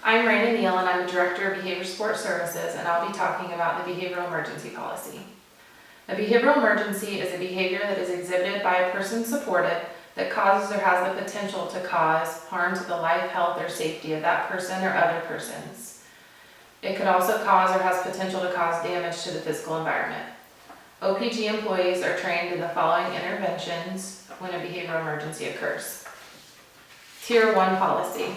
I'm Raina Neal, and I'm the Director of Behavior Support Services, and I'll be talking about the Behavioral Emergency Policy. A behavioral emergency is a behavior that is exhibited by a person supported that causes or has the potential to cause harm to the life, health, or safety of that person or other persons. It could also cause or has potential to cause damage to the physical environment. OPG employees are trained in the following interventions when a behavioral emergency occurs. Tier 1 policy.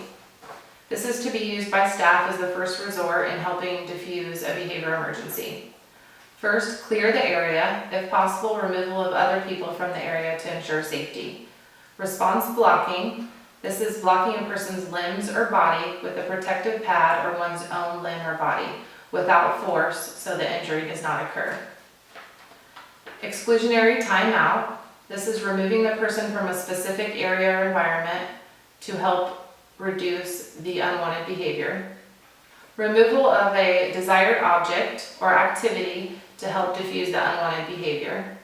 This is to be used by staff as the first resort in helping diffuse a behavioral emergency. First, clear the area. If possible, removal of other people from the area to ensure safety. Response blocking. This is blocking a person's limbs or body with a protective pad or one's own limb or body without force so the injury does not occur. Exclusionary timeout. This is removing the person from a specific area or environment to help reduce the unwanted behavior. Removal of a desired object or activity to help diffuse the unwanted behavior.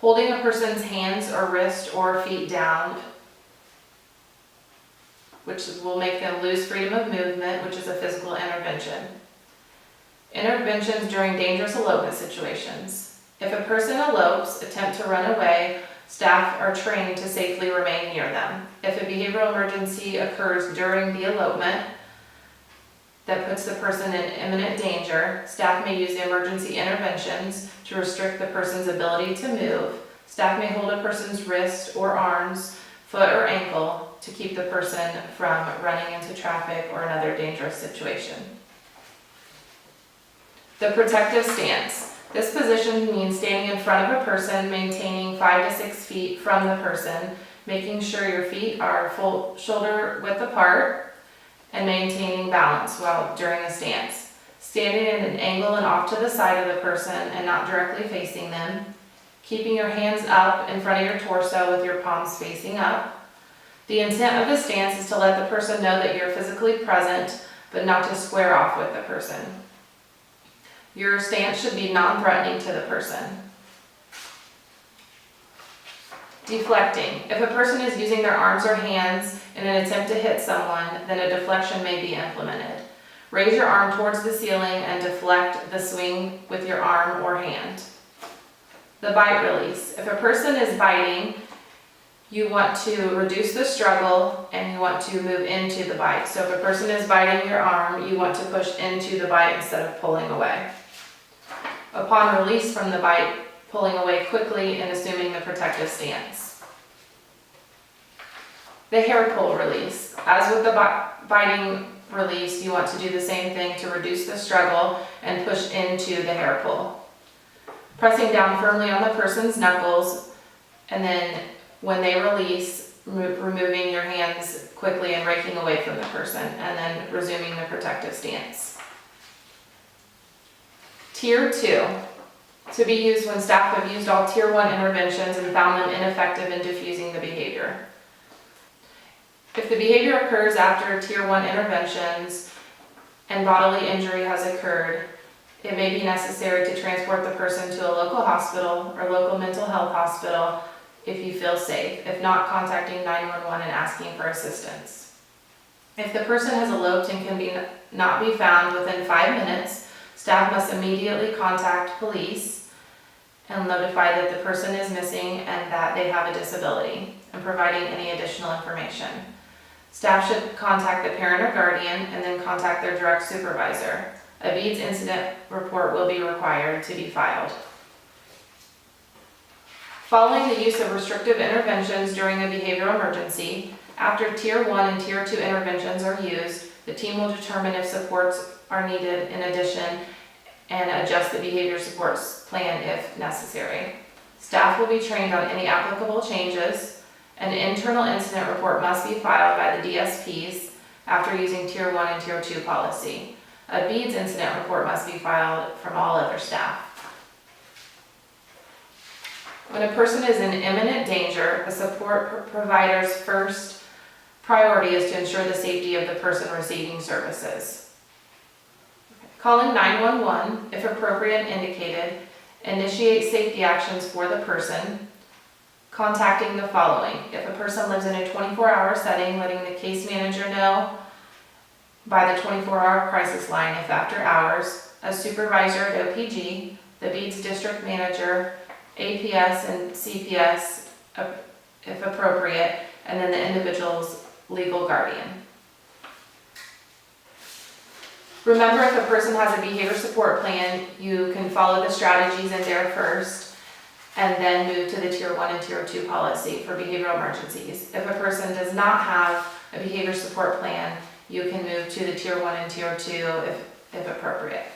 Holding a person's hands or wrist or feet down, which will make them lose freedom of movement, which is a physical intervention. Interventions during dangerous elopement situations. If a person elopes, attempt to run away, staff are trained to safely remain near them. If a behavioral emergency occurs during the elopement that puts the person in imminent danger, staff may use the emergency interventions to restrict the person's ability to move. Staff may hold a person's wrist or arms, foot or ankle to keep the person from running into traffic or another dangerous situation. The protective stance. This position means standing in front of a person, maintaining 5 to 6 feet from the person, making sure your feet are full shoulder width apart, and maintaining balance during the stance. Standing at an angle and off to the side of the person and not directly facing them. Keeping your hands up in front of your torso with your palms facing up. The intent of the stance is to let the person know that you're physically present, but not to square off with the person. Your stance should be non-threatening to the person. Deflecting. If a person is using their arms or hands in an attempt to hit someone, then a deflection may be implemented. Raise your arm towards the ceiling and deflect the swing with your arm or hand. The bite release. If a person is biting, you want to reduce the struggle and you want to move into the bite. So if a person is biting your arm, you want to push into the bite instead of pulling away. Upon release from the bite, pulling away quickly and assuming the protective stance. The hair pull release. As with the biting release, you want to do the same thing to reduce the struggle and push into the hair pull. Pressing down firmly on the person's knuckles, and then when they release, removing your hands quickly and raking away from the person, and then resuming the protective stance. Tier 2, to be used when staff have used all Tier 1 interventions and found them ineffective in diffusing the behavior. If the behavior occurs after Tier 1 interventions and bodily injury has occurred, it may be necessary to transport the person to a local hospital or local mental health hospital if you feel safe, if not, contacting 911 and asking for assistance. If the person has eloped and can not be found within 5 minutes, staff must immediately contact police and notify that the person is missing and that they have a disability, and providing any additional information. Staff should contact the parent or guardian and then contact their direct supervisor. A BEADS incident report will be required to be filed. Following the use of restrictive interventions during a behavioral emergency, after Tier 1 and Tier 2 interventions are used, the team will determine if supports are needed in addition and adjust the behavior supports plan if necessary. Staff will be trained on any applicable changes. An internal incident report must be filed by the DSPs after using Tier 1 and Tier 2 policy. A BEADS incident report must be filed from all other staff. When a person is in imminent danger, a support provider's first priority is to ensure the safety of the person receiving services. Calling 911, if appropriate and indicated, initiate safety actions for the person. Contacting the following. If a person lives in a 24-hour setting, letting the case manager know by the 24-hour crisis line if after hours, a supervisor at OPG, the BEADS district manager, APS and CPS if appropriate, and then the individual's legal guardian. Remember, if a person has a behavior support plan, you can follow the strategies in there first and then move to the Tier 1 and Tier 2 policy for behavioral emergencies. If a person does not have a behavior support plan, you can move to the Tier 1 and Tier 2 if appropriate.